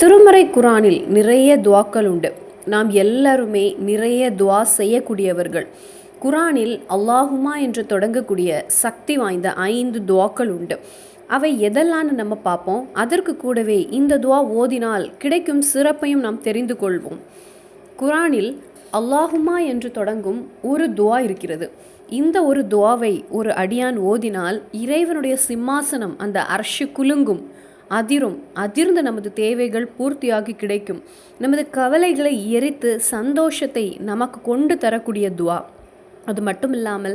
திருமறை குரானில் நிறைய துவாக்கள் உண்டு. நாம் எல்லாருமே நிறைய துவா செய்யக்கூடியவர்கள். குரானில் அல்லாஹுமா என்று தொடங்கக்கூடிய சக்தி வாய்ந்த 5 துவாக்கள் உண்டு. அவை எதெல்லாம்னு நம்ம பார்ப்போம். அதற்கு கூடவே இந்த துவா ஓதினால் கிடைக்கும் சிறப்பையும் நாம் தெரிந்து கொள்வோம். குரானில் அல்லாஹுமா என்று தொடங்கும் ஒரு துவா இருக்கிறது. இந்த ஒரு துவாவை ஒரு அடியான் ஓதினால் இறைவனுடைய சிம்மாசனம் அந்த அர்ஷு குலுங்கும், அதிர்ந்து நமது தேவைகள் பூர்த்தியாகி கிடைக்கும். நமது கவலைகளை எரித்து சந்தோஷத்தை நமக்கு கொண்டு தரக்கூடிய துவா. அது மட்டும் இல்லாமல்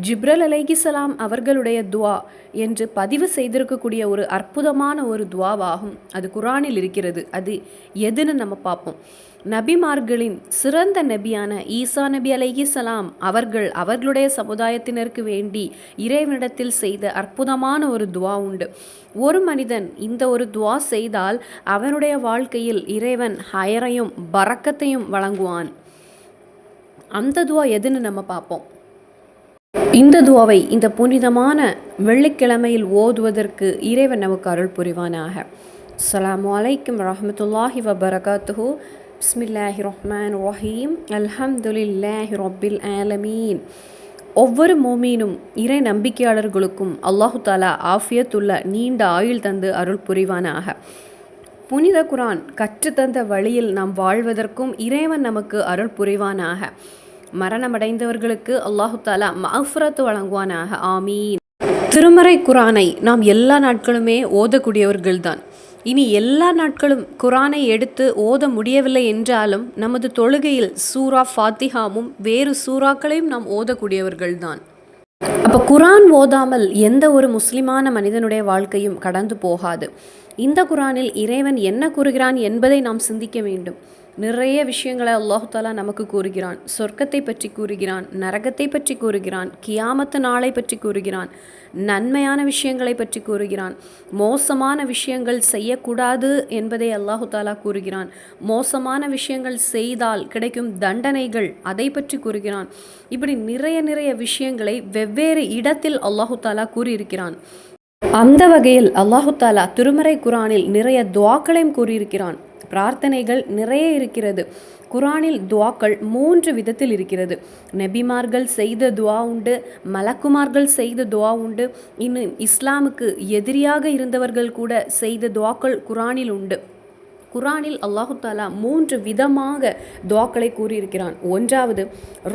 ஜிப்ரல் அலைஹிஸ்ஸலாம் அவர்களுடைய துவா என்று பதிவு செய்திருக்கக்கூடிய ஒரு அற்புதமான ஒரு துவாவாகும். அது குரானில் இருக்கிறது. அது எதுன்னு நம்ம பார்ப்போம். நபிமார்களின் சிறந்த நபியான ஈசா நபி அலைஹிஸ்ஸலாம் அவர்களுடைய சமுதாயத்தினருக்கு வேண்டி இறைவனிடத்தில் செய்த அற்புதமான ஒரு துவா உண்டு. ஒரு மனிதன் இந்த ஒரு துவா செய்தால் அவனுடைய வாழ்க்கையில் இறைவன் ஹயரையும் பரக்கத்தையும் வழங்குவான். அந்த துவா எதுன்னு நம்ம பார்ப்போம். இந்த துவாவை இந்த புனிதமான வெள்ளிக்கிழமையில் ஓதுவதற்கு இறைவன் நமக்கு அருள் புரிவானாக. அஸ்ஸலாமு அலைக்கும் வரஹ்மத்துல்லாஹி வபரகாத்துஹு. பிஸ்மில்லாஹி ரஹ்மான் ரஹீம். அல்ஹம்துலில்லாஹி ரப்பில் ஆலமீன். ஒவ்வொரு மோமீனும் இறை நம்பிக்கையாளர்களுக்கும் அல்லாஹு தாலா ஆஃபியத்துள்ள நீண்ட ஆயுள் தந்து அருள் புரிவானாக. புனித குரான் கற்றுத்தந்த வழியில் நாம் வாழ்வதற்கும் இறைவன் நமக்கு அருள் புரிவானாக. மரணமடைந்தவர்களுக்கு அல்லாஹு தாலா மஃபிரத் வழங்குவானாக. ஆமீன். திருமறை குரானை நாம் எல்லா நாட்களுமே ஓதக்கூடியவர்கள்தான். இனி எல்லா நாட்களும் குரானை எடுத்து ஓத முடியவில்லை என்றாலும் நமது தொழுகையில் சூரா ஃபாத்திஹாவும் வேறு சூறாக்களையும் நாம் ஓதக்கூடியவர்கள்தான். அப்போ குரான் ஓதாமல் எந்த ஒரு முஸ்லிமான மனிதனுடைய வாழ்க்கையும் கடந்து போகாது. இந்த குரானில் இறைவன் என்ன கூறுகிறான் என்பதை நாம் சிந்திக்க வேண்டும். நிறைய விஷயங்களை அல்லாஹு தாலா நமக்கு கூறுகிறான். சொர்க்கத்தை பற்றி கூறுகிறான், நரகத்தை பற்றி கூறுகிறான், கியாமத்து நாளை பற்றி கூறுகிறான், நன்மையான விஷயங்களை பற்றி கூறுகிறான், மோசமான விஷயங்கள் செய்யக்கூடாது என்பதை அல்லாஹு தாலா கூறுகிறான், மோசமான விஷயங்கள் செய்தால் கிடைக்கும் தண்டனைகள் அதை பற்றி கூறுகிறான். இப்படி நிறைய விஷயங்களை வெவ்வேறு இடத்தில் அல்லாஹு தாலா கூறியிருக்கிறான். அந்த வகையில் அல்லாஹு தாலா திருமறை குரானில் நிறைய துவாக்களையும் கூறியிருக்கிறான். பிரார்த்தனைகள் நிறைய இருக்கிறது. குரானில் துவாக்கள் 3 விதத்தில் இருக்கிறது. நபிமார்கள் செய்த துவா உண்டு, மலக்குமார்கள் செய்த துவா உண்டு, இன்னும் இஸ்லாமுக்கு எதிரியாக இருந்தவர்கள் கூட செய்த துவாக்கள் குரானில் உண்டு. குரானில் அல்லாஹு தாலா 3 விதமாக துவாக்களை கூறியிருக்கிறான். ஒன்றாவது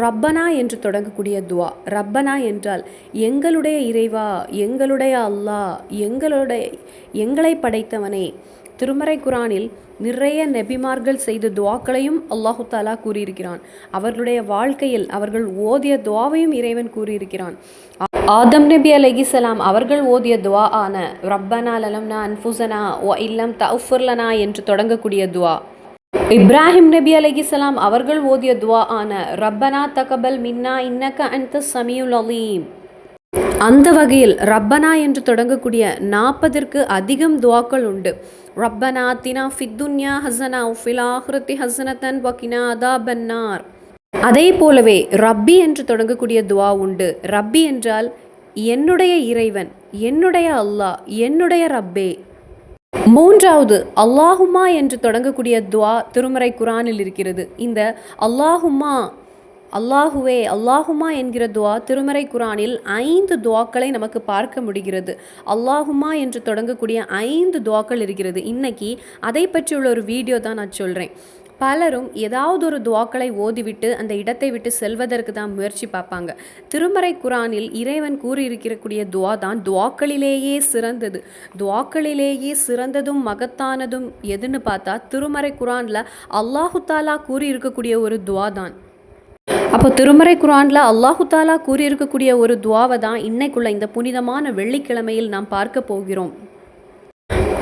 ரப்பனா என்று தொடங்கக்கூடிய துவா. ரப்பனா என்றால் எங்களுடைய இறைவா, எங்களுடைய அல்லாஹ், எங்களை படைத்தவனே. திருமறை குரானில் நிறைய நபிமார்கள் செய்த துவாக்களையும் அல்லாஹு தாலா கூறியிருக்கிறான். அவர்களுடைய வாழ்க்கையில் அவர்கள் ஓதிய துவாவையும் இறைவன் கூறியிருக்கிறான். ஆதம் நபி அலைஹிஸ்ஸலாம் அவர்கள் ஓதிய துவா ஆன ரப்பனா லலம்னா அன்ஃபுஸனா வ இல்லம் தஃபிர் லனா என்று தொடங்கக்கூடிய துவா. இப்ராஹிம் நபி அலைஹிஸ்ஸலாம் அவர்கள் ஓதிய துவா ஆன ரப்பனா தகபல் மின்னா இன்னக அன்த ஸமீஉல் அலீம். அந்த வகையில் ரப்பனா என்று தொடங்கக்கூடிய 40ற்கு அதிகம் துவாக்கள் உண்டு. ரப்பனா ஆத்தினா ஃபித் துன்யா ஹஸனா வ ஃபில் ஆখিরাতি ஹஸனத்தன் வ கினா அஸாபன்னார். அதே போலவே ரப்பி என்று தொடங்கக்கூடிய துவா உண்டு. ரப்பி என்றால் என்னுடைய இறைவன், என்னுடைய அல்லாஹ், என்னுடைய ரப்பே. மூன்றாவது அல்லாஹுமா என்று தொடங்கக்கூடிய துவா திருமறை குரானில் இருக்கிறது. இந்த அல்லாஹுமா, அல்லாஹுவே, அல்லாஹுமா என்கிற துவா திருமறை குரானில் 5 துவாக்களை நமக்கு பார்க்க முடிகிறது. அல்லாஹுமா என்று தொடங்கக்கூடிய 5 துவாக்கள் இருக்கிறது. இன்னைக்கு அதை பற்றியுள்ள ஒரு வீடியோ தான் நான் சொல்கிறேன். பலரும் ஏதாவது ஒரு துவாக்களை ஓதிவிட்டு அந்த இடத்தை விட்டு செல்வதற்கு தான் முயற்சி பார்ப்பாங்க. திருமறை குரானில் இறைவன் கூறியிருக்கக்கூடிய துவா தான் துவாக்களிலேயே சிறந்தது. துவாக்களிலேயே சிறந்ததும் மகத்தானதும் எதுன்னு பார்த்தா திருமறை குரானில் அல்லாஹு தாலா கூறியிருக்கக்கூடிய ஒரு துவா தான். அப்போ திருமறை குரானில் அல்லாஹு தாலா கூறியிருக்கக்கூடிய ஒரு துவாவை தான் இன்னைக்குள்ள இந்த புனிதமான வெள்ளிக்கிழமையில் நாம் பார்க்க போகிறோம்.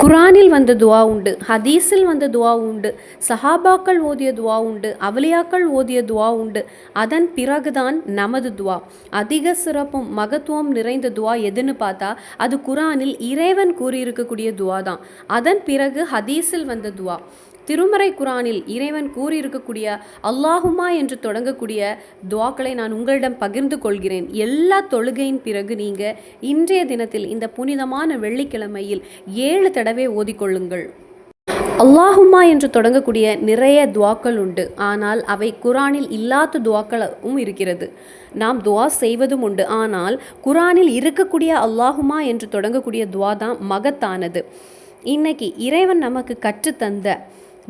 குரானில் வந்த துவா உண்டு, ஹதீஸில் வந்த துவா உண்டு, சஹாபாக்கள் ஓதிய துவா உண்டு, அவலியாக்கள் ஓதிய துவா உண்டு. அதன் பிறகுதான் நமது துவா. அதிக சிறப்பும் மகத்துவம் நிறைந்த துவா எதுன்னு பார்த்தா அது குரானில் இறைவன் கூறியிருக்கக்கூடிய துவா தான். அதன் பிறகு ஹதீஸில் வந்த துவா. திருமறை குரானில் இறைவன் கூறியிருக்கக்கூடிய அல்லாஹுமா என்று தொடங்கக்கூடிய துவாக்களை நான் உங்களிடம் பகிர்ந்து கொள்கிறேன். எல்லா தொழுகையின் பிறகு நீங்கள் இன்றைய தினத்தில் இந்த புனிதமான வெள்ளிக்கிழமையில் 7 தடவை ஓதிக்கொள்ளுங்கள். அல்லாஹும்மா என்று தொடங்கக்கூடிய நிறைய துவாக்கள் உண்டு. ஆனால் அவை குரானில் இல்லாத துவாக்களும் இருக்கிறது. நாம் துவா செய்வதும் உண்டு. ஆனால் குரானில் இருக்கக்கூடிய அல்லாஹுமா என்று தொடங்கக்கூடிய துவா தான் மகத்தானது. இன்னைக்கு இறைவன் நமக்கு கற்றுத்தந்த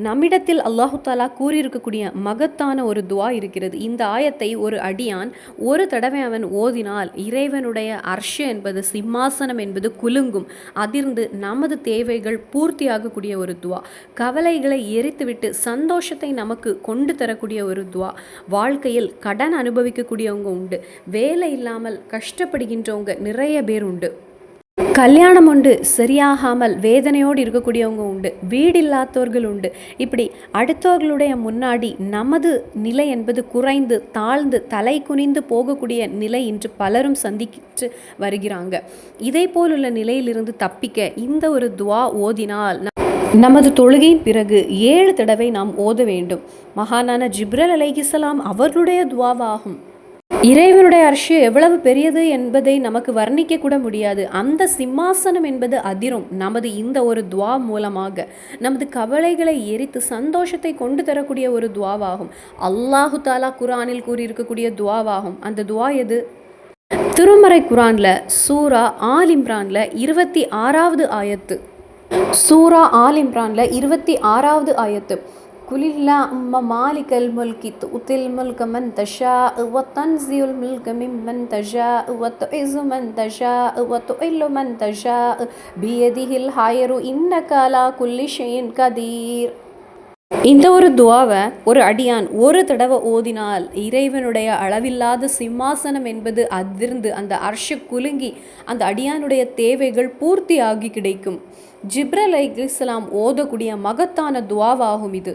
நம்மிடத்தில் அல்லாஹு தாலா கூறியிருக்கக்கூடிய மகத்தான ஒரு துவா இருக்கிறது. இந்த ஆயத்தை ஒரு அடியான் ஒரு தடவை அவன் ஓதினால் இறைவனுடைய அர்ஷ என்பது சிம்மாசனம் என்பது குலுங்கும், அதிர்ந்து நமது தேவைகள் பூர்த்தியாகக்கூடிய ஒரு துவா, கவலைகளை எரித்துவிட்டு சந்தோஷத்தை நமக்கு கொண்டு தரக்கூடிய ஒரு துவா. வாழ்க்கையில் கடன் அனுபவிக்கக்கூடியவங்க உண்டு, வேலை இல்லாமல் கஷ்டப்படுகின்றவங்க நிறைய பேர் உண்டு, கல்யாணம் உண்டு சரியாகாமல் வேதனையோடு இருக்கக்கூடியவங்க உண்டு, வீடு இல்லாதவர்கள் உண்டு. இப்படி அடுத்தவர்களுடைய முன்னாடி நமது நிலை என்பது குறைந்து தாழ்ந்து தலை குனிந்து போகக்கூடிய நிலை இன்று பலரும் சந்தித்து வருகிறாங்க. இதே போலுள்ள நிலையிலிருந்து தப்பிக்க இந்த ஒரு துவா ஓதினால் நமது தொழுகையின் பிறகு 7 தடவை நாம் ஓத வேண்டும். மகானான ஜிப்ரல் அலைஹிஸ்ஸலாம் அவர்களுடைய துவாவாகும். இறைவனுடைய அர்ஷ் எவ்வளவு பெரியது என்பதை நமக்கு வர்ணிக்க கூட முடியாது. அந்த சிம்மாசனம் என்பது அதிரும். நமது இந்த ஒரு துவா மூலமாக நமது கவலைகளை எரித்து சந்தோஷத்தை கொண்டு தரக்கூடிய ஒரு துவாவாகும். அல்லாஹு தாலா குரானில் கூறியிருக்கக்கூடிய துவாவாகும். அந்த துவா எது? திருமறை குரான்ல சூரா ஆல் இம்ரான்ல 26வது ஆயத்து. சூரா ஆல் இம்ரான்ல 26வது ஆயத்து. குலில்லாஹும்ம மாலிகல் முல்கி துத்தில் முல்க மன் தஷாஉ வ தன்ஸியுல் முல்க மிம்மன் தஷாஉ வ துஇஸ்ஸு மன் தஷாஉ வ துஇல்லு மன் தஷாஉ பியதிஹில் ஹைரு இன்னக அலா குல்லி ஷைஇன் கதீர். இந்த ஒரு துவாவை ஒரு அடியான் ஒரு தடவை ஓதினால் இறைவனுடைய அளவில்லாத சிம்மாசனம் என்பது அதிர்ந்து அந்த அர்ஷ குலுங்கி அந்த அடியானுடைய தேவைகள் பூர்த்தி ஆகி கிடைக்கும். ஜிப்ரல் அலைஹிஸ்ஸலாம் ஓதக்கூடிய மகத்தான துவாவாகும் இது.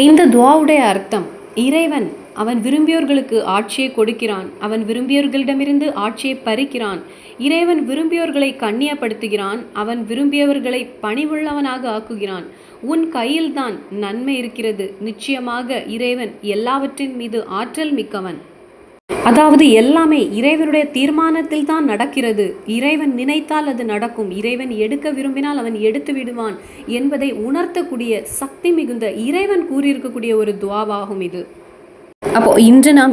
இந்த துவாவுடைய அர்த்தம், இறைவன் அவன் விரும்பியோர்களுக்கு ஆட்சியை கொடுக்கிறான், அவன் விரும்பியவர்களிடமிருந்து ஆட்சியை பறிக்கிறான். இறைவன் விரும்பியோர்களை கண்ணியப்படுத்துகிறான், அவன் விரும்பியவர்களை பணிவுள்ளவனாக ஆக்குகிறான். உன் கையில்தான் நன்மை இருக்கிறது. நிச்சயமாக இறைவன் எல்லாவற்றின் மீது ஆற்றல் மிக்கவன். அதாவது எல்லாமே இறைவனுடைய தீர்மானத்தில் தான் நடக்கிறது. இறைவன் நினைத்தால் அது நடக்கும், இறைவன் எடுக்க விரும்பினால் அவன் எடுத்து விடுவான் என்பதை உணர்த்தக்கூடிய சக்தி மிகுந்த இறைவன் கூறியிருக்கக்கூடிய ஒரு துவாவாகும் இது. அப்போ இன்று நாம்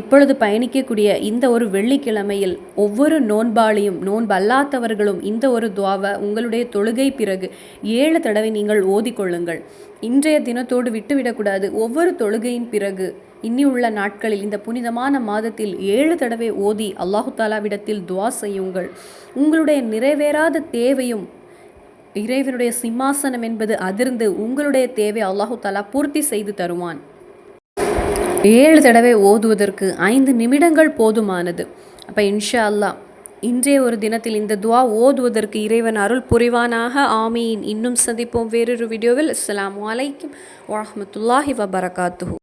இப்பொழுது பயணிக்கக்கூடிய இந்த ஒரு வெள்ளிக்கிழமையில் ஒவ்வொரு நோன்பாளியும் நோன்பல்லாதவர்களும் இந்த ஒரு துவாவை உங்களுடைய தொழுகை பிறகு 7 தடவை நீங்கள் ஓதிக்கொள்ளுங்கள். இன்றைய தினத்தோடு விட்டுவிடக்கூடாது. ஒவ்வொரு தொழுகையின் பிறகு இனி உள்ள நாட்களில் இந்த புனிதமான மாதத்தில் 7 தடவை ஓதி அல்லாஹு தாலாவிடத்தில் துவா செய்யுங்கள். உங்களுடைய நிறைவேறாத தேவையும் இறைவனுடைய சிம்மாசனம் என்பது அதிர்ந்து உங்களுடைய தேவை அல்லாஹு தாலா பூர்த்தி செய்து தருவான். 7 தடவை ஓதுவதற்கு 5 நிமிடங்கள் போதுமானது. அப்போ இன்ஷா அல்லாஹ் இன்றைய ஒரு தினத்தில் இந்த துவா ஓதுவதற்கு இறைவன் அருள் புரிவானாக. ஆமீன். இன்னும் சந்திப்போம் வேறொரு வீடியோவில். அஸ்ஸலாமு அலைக்கும் வரஹ்மத்துல்லாஹி வபரகாத்துஹு.